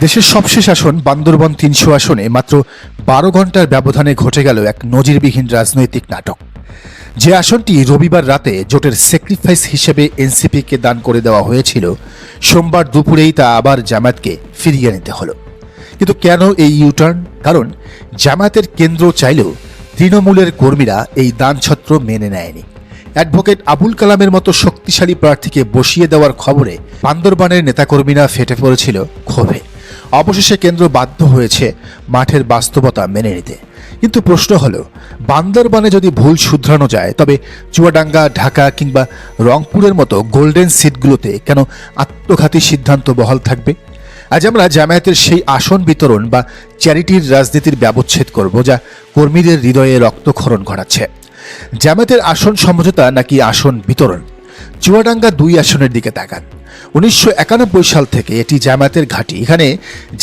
দেশের সবশেষ আসন বান্দরবান ৩০০ আসনে মাত্র ১২ ঘন্টার ব্যবধানে ঘটে গেল এক নজিরবিহীন রাজনৈতিক নাটক। যে আসনটি রবিবার রাতে জোটের স্যাক্রিফাইস হিসেবে এনসিপিকে দান করে দেওয়া হয়েছিল, সোমবার দুপুরেই তা আবার জামায়াতকে ফিরিয়ে নিতে হলো। কিন্তু কেন এই ইউটার্ন? কারণ জামায়াতের কেন্দ্র চাইলেও তৃণমূলের কর্মীরা এই দানছত্র মেনে নেয়নি। অ্যাডভোকেট আবুল কালামের মতো শক্তিশালী প্রার্থীকে বসিয়ে দেওয়ার খবরে বান্দরবানের নেতাকর্মীরা ফেটে পড়েছিল ক্ষোভে। অবশেষে কেন্দ্র বাধ্য হয়েছে মাঠের বাস্তবতা মেনে নিতে। কিন্তু প্রশ্ন হলো, বান্দরবানে যদি ভুল শুধরানো যায়, তবে চুয়াডাঙ্গা, ঢাকা কিংবা রংপুরের মতো গোল্ডেন সিটগুলোতে কেন আত্মঘাতী সিদ্ধান্ত বহাল থাকবে? আজ আমরা জামায়াতের সেই আসন বিতরণ বা চ্যারিটির রাজনীতির ব্যবচ্ছেদ করব, যা কর্মীদের হৃদয়ে রক্তক্ষরণ ঘটাচ্ছে। জামায়াতের আসন সমঝোতা নাকি আসন বিতরণ? চুয়াডাঙ্গা ২ আসনের দিকে তাকান। ১৯৯১ সাল থেকে এটি জামায়াতের ঘাঁটি। এখানে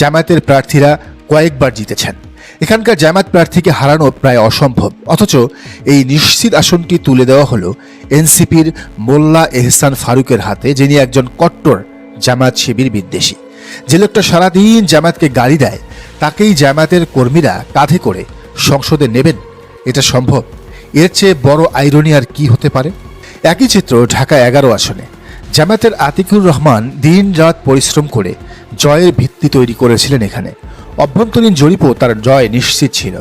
জামায়াতের প্রার্থীরা কয়েকবার জিতেছেন। এখানকার জামায়াত প্রার্থীকে হারানো প্রায় অসম্ভব, অথচ এই নিশ্চিত আসনটি তুলে দেওয়া হলো এনসিপির মোল্লা এহসান ফারুকের হাতে, যিনি একজন কট্টর জামায়াত শিবির বিদ্বেষী। যে লোকটা সারাদিন জামায়াতকে গালি দেয়, তাকেই জামায়াতের কর্মীরা কাঁধে করে সংসদে নেবেন। এটা সম্ভব? এর চেয়ে বড় আইরনি আর কি হতে পারে? একই চিত্র ঢাকা ১১ আসনে। জামায়াতের আতিকুর রহমান দিন রাত পরিশ্রম করে জয়ের ভিত্তি তৈরি করেছিলেন। এখানে অভ্যন্তরীণ জরিপও তার জয় নিশ্চিত ছিল।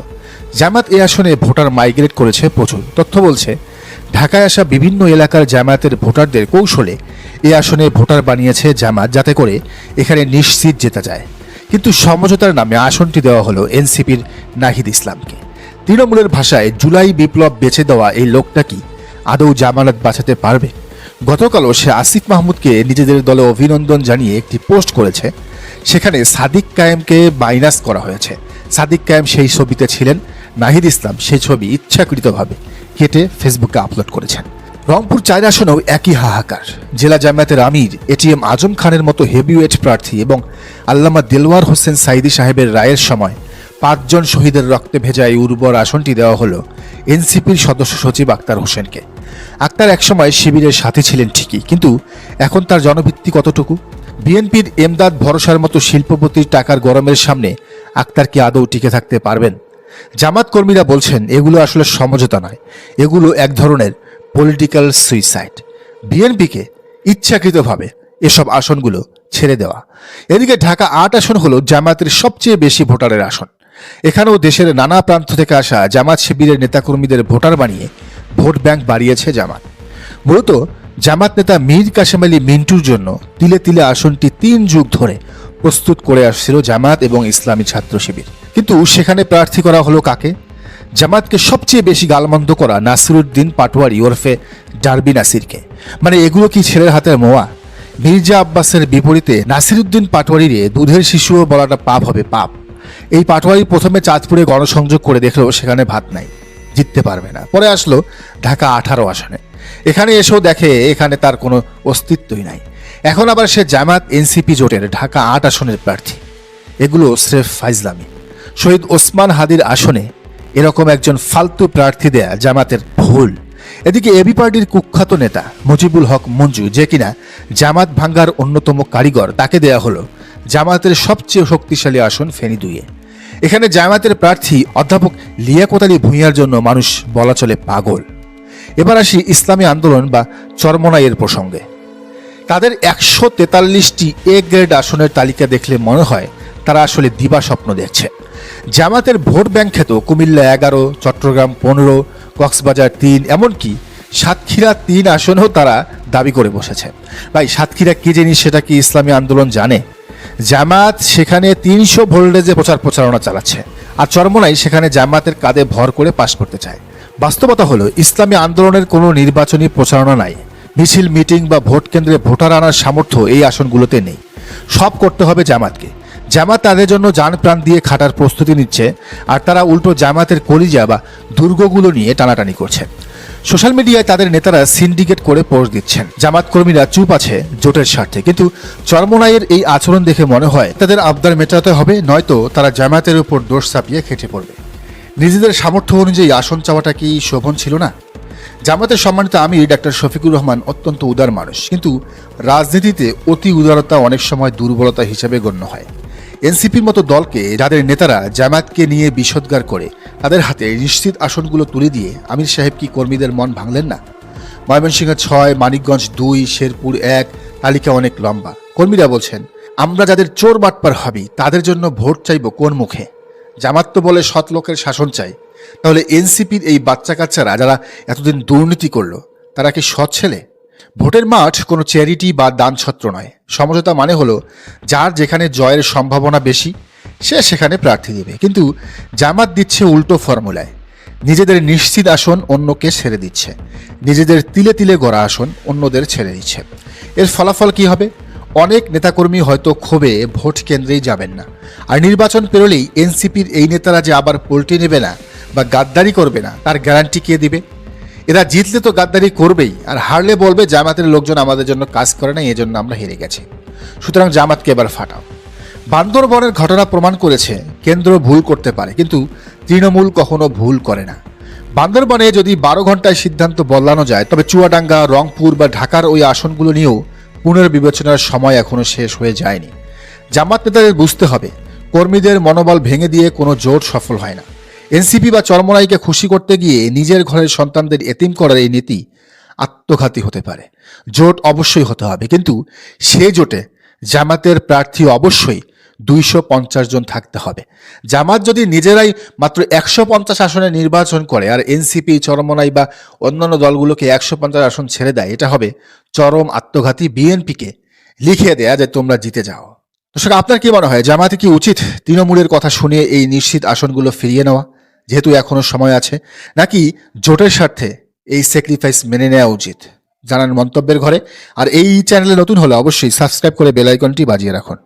জামায়াত এই আসনে ভোটার মাইগ্রেট করেছে প্রচুর। তথ্য বলছে, ঢাকায় আসা বিভিন্ন এলাকার জামায়াতের ভোটারদের কৌশলে এই আসনে ভোটার বানিয়েছে জামায়াত, যাতে করে এখানে নিশ্চিত জেতা যায়। কিন্তু সমঝোতার নামে আসনটি দেওয়া হলো এনসিপির নাহিদ ইসলামকে। তৃণমূলের ভাষায় জুলাই বিপ্লব বেছে দেওয়া এই লোকটা কি আদৌ জামায়াত বাঁচাতে পারবে? গতকালও সে আসিফ মাহমুদকে নিজেদের দলে অভিনন্দন জানিয়ে একটি পোস্ট করেছে। সেখানে সাদিক কায়েমকে মাইনাস করা হয়েছে। সাদিক কায়েম সেই ছবিতে ছিলেন, নাহিদ ইসলাম সেই ছবি ইচ্ছাকৃতভাবে কেটে ফেসবুকে আপলোড করেছেন। রংপুর ৪ আসনেও একই হাহাকার। জেলা জামায়াতের আমির এটিএম আজম খানের মতো হেভিওয়েট প্রার্থী এবং আল্লামা দেলওয়ার হোসেন সাইদি সাহেবের রায়ের সময় ৫ জন শহীদের রক্তে ভেজা এই উর্বর আসনটি দেওয়া হলো এনসিপির সদস্য সচিব আক্তার হোসেনকে। আক্তার একসময় শিবিরের সাথী ছিলেন ঠিকই, কিন্তু এখন তার জনভিত্তি কতটুকু? বিএনপির এমদাদ ভরসার মতো শিল্পপতির টাকার গরমের সামনে আক্তার কি আদৌ টিকে থাকতে পারবেন? জামাত কর্মীরা বলছেন এগুলো আসলে সমঝোতা নয়, এগুলো এক ধরনের পলিটিক্যাল সুইসাইড। বিএনপিকে ইচ্ছাকৃতভাবে এসব আসনগুলো ছেড়ে দেওয়া। এদিকে ঢাকা ৮ আসন হলো জামায়াতের সবচেয়ে বেশি ভোটারের আসন। এখানেও দেশের নানা প্রান্ত থেকে আসা জামাত শিবিরের নেতাকর্মীদের ভোটার বানিয়ে ভোট ব্যাংক বাড়িয়েছে জামাত। মূলত জামাত নেতা মীর কাসেম আলী মিন্টুর জন্য তিলে তিলে আসনটি ৩ যুগ ধরে প্রস্তুত করে আসছিল জামাত এবং ইসলামী ছাত্র শিবির। কিন্তু সেখানে প্রার্থী করা হলো কাকে? জামাতকে সবচেয়ে বেশি গালমন্দ করা নাসিরুদ্দিন পাটোয়ারি ওরফে ডারবি নাসিরকে। মানে এগুলো কি ছেলের হাতের মোয়া? মির্জা আব্বাসের বিপরীতে নাসিরুদ্দিন পাটোয়ারিরে দুধের শিশুও বলাটা পাপ হবে, পাপ। এই পাটোয়ারি প্রথমে চাঁদপুরে গণসংযোগ করে দেখলেও সেখানে ভাত নাই, জিততে পারবে না। পরে আসলো ঢাকা ১৮ আসনে। এখানে এসেও দেখে এখানে তার কোনো অস্তিত্বই নাই। এখন আবার সে জামায়াত এনসিপি জোটের ঢাকা ৮ আসনের প্রার্থী। এগুলো স্রেফ ফাইজলামি। শহীদ ওসমান হাদির আসনে এরকম একজন ফালতু প্রার্থী দেয়া জামাতের ভুল। এদিকে এবি পার্টির কুখ্যাত নেতা মুজিবুল হক মঞ্জু, যে কিনা জামাত ভাঙ্গার অন্যতম কারিগর, তাকে দেয়া হলো জামায়াতের সবচেয়ে শক্তিশালী আসন ফেনী ২-এ। এখানে জামায়াতের প্রার্থী অধ্যাপক লিয়াকত আলী ভূঁইয়ার জন্য মানুষ বলা চলে পাগল। এবার আসি ইসলামী আন্দোলন বা চরমনাইয়ের প্রসঙ্গে। তাদের ১৪৩টি এ গ্রেড আসনের তালিকা দেখলে মনে হয় তারা আসলে দিবা স্বপ্ন দেখছে। জামাতের ভোট ব্যাংক খ্যাত কুমিল্লা ১১, চট্টগ্রাম ১৫, কক্সবাজার ৩, এমনকি সাতক্ষীরা ৩ আসনেও তারা দাবি করে বসেছে। ভাই, সাতক্ষীরা কি জিনিস সেটা কি ইসলামী আন্দোলন জানে? জামাত সেখানে ৩০০ ভোল্টেজে প্রচারণা চালাচ্ছে, আর চরমনাই সেখানে জামাতের কাঁধে ভর করে পাশ করতে চায়। বাস্তবতা হলো ইসলামী আন্দোলনের কোনো নির্বাচনী প্রচারণা নাই। মিছিল, মিটিং বা ভোট কেন্দ্রে ভোটার আনার সামর্থ্য এই আসনগুলোতে নেই। সব করতে হবে জামাতকে। জামাত তাদের জন্য জান প্রাণ দিয়ে খাটার প্রস্তুতি নিচ্ছে, আর তারা উল্টো জামাতের কলিজা বা দুর্গগুলো নিয়ে টানাটানি করছে। সোশ্যাল মিডিয়ায় তাদের নেতারা সিন্ডিকেট করে পোস্ট দিচ্ছেন। জামাত কর্মীরা চুপ আছে জোটের স্বার্থে। কিন্তু চরমনাইয়ের এই আচরণ দেখে মনে হয় তাদের আবদার মেটাতে হবে, নয়তো তারা জামায়াতের উপর দোষ চাপিয়ে খেটে পড়বে। নিজেদের সামর্থ্য অনুযায়ী আসন চাওয়াটা কি শোভন ছিল না? জামাতের সম্মানিত আমির ডাক্তার শফিকুর রহমান অত্যন্ত উদার মানুষ, কিন্তু রাজনীতিতে অতি উদারতা অনেক সময় দুর্বলতা হিসেবে গণ্য হয়। এনসিপির মতো দলকে যাদের নেতারা জামায়াতকে নিয়ে বিষোদ্গার করে তাদের হাতে নিশ্চিত আসনগুলো তুলে দিয়ে আমির সাহেব কি কর্মীদের মন ভাঙলেন না? ময়মনসিংহ 6, মানিকগঞ্জ 2, শেরপুর 1, তালিকা অনেক লম্বা। কর্মীরা বলছেন, আমরা যাদের চোর বাটপার ভাবি তাদের জন্য ভোট চাইব কোন মুখে? জামাত তো বলে সৎ লোকের শাসন চাই। তাহলে এনসিপির এই বাচ্চা কাচ্চারা যারা এতদিন দুর্নীতি করলো তারা কি সৎ ছেলে? ভোটের মাঠ কোনো চ্যারিটি বা দানছত্র নয়। সমঝোতা মানে হলো যার যেখানে জয়ের সম্ভাবনা বেশি সে সেখানে প্রার্থী দেবে। কিন্তু জামাত দিচ্ছে উল্টো ফর্মুলায়। নিজেদের নিশ্চিত আসন অন্যকে ছেড়ে দিচ্ছে, নিজেদের তিলে তিলে গড়া আসন অন্যদের ছেড়ে দিচ্ছে। এর ফলাফল কি হবে? অনেক নেতাকর্মী হয়তো ক্ষোভে ভোট কেন্দ্রেই যাবেন না। আর নির্বাচন পেরোলেই এনসিপির এই নেতারা যে আবার পল্টি নেবে না বা গাদ্দারি করবে না তার গ্যারান্টি কে দিবে? এরা জিতলে তো গাদ্দারি করবেই, আর হারলে বলবে জামাতের লোকজন আমাদের জন্য কাজ করে না, এজন্য আমরা হেরে গেছি। সুতরাং জামাতকে এবার ফাটাও। বান্দরবনের ঘটনা প্রমাণ করেছে কেন্দ্র ভুল করতে পারে, কিন্তু তৃণমূল কখনো ভুল করে না। বান্দরবনে যদি 12 ঘন্টায় সিদ্ধান্ত বদলানো যায়, তবে চুয়াডাঙ্গা, রংপুর বা ঢাকার ওই আসনগুলো নিয়েও পুনর্বিবেচনার সময় এখনো শেষ হয়ে যায়নি। জামাত নেতাদের বুঝতে হবে, কর্মীদের মনোবল ভেঙে দিয়ে কোনো জোট সফল হয় না। এনসিপি বা চরমোনাইকে খুশি করতে গিয়ে নিজের ঘরের সন্তানদের এতিম করার এই নীতি আত্মঘাতী হতে পারে। জোট অবশ্যই হতে হবে, কিন্তু সে জোটে জামাতের প্রার্থী অবশ্যই 250 জন থাকতে হবে। জামাত যদি নিজেরাই মাত্র 150 আসনে নির্বাচন করে আর এনসিপি, চরমোনাই বা অন্যান্য দলগুলোকে 150 আসন ছেড়ে দেয়, এটা হবে চরম আত্মঘাতী। বিএনপিকে লিখে দেয়া যে তোমরা জিতে যাও। দর্শক, আপনার কি মনে হয়, জামাতে কি উচিত তৃণমূলের কথা শুনে এই নিশ্চিত আসনগুলো ফিরিয়ে নেওয়া, যেহেতু এখনো সময় আছে, নাকি জোটের স্বার্থে এই স্যাক্রিফাইস মেনে নেওয়া উচিত? জানান মন্তব্যের ঘরে। আর এই চ্যানেলে নতুন হলে অবশ্যই সাবস্ক্রাইব করে বেল আইকনটি বাজিয়ে রাখুন।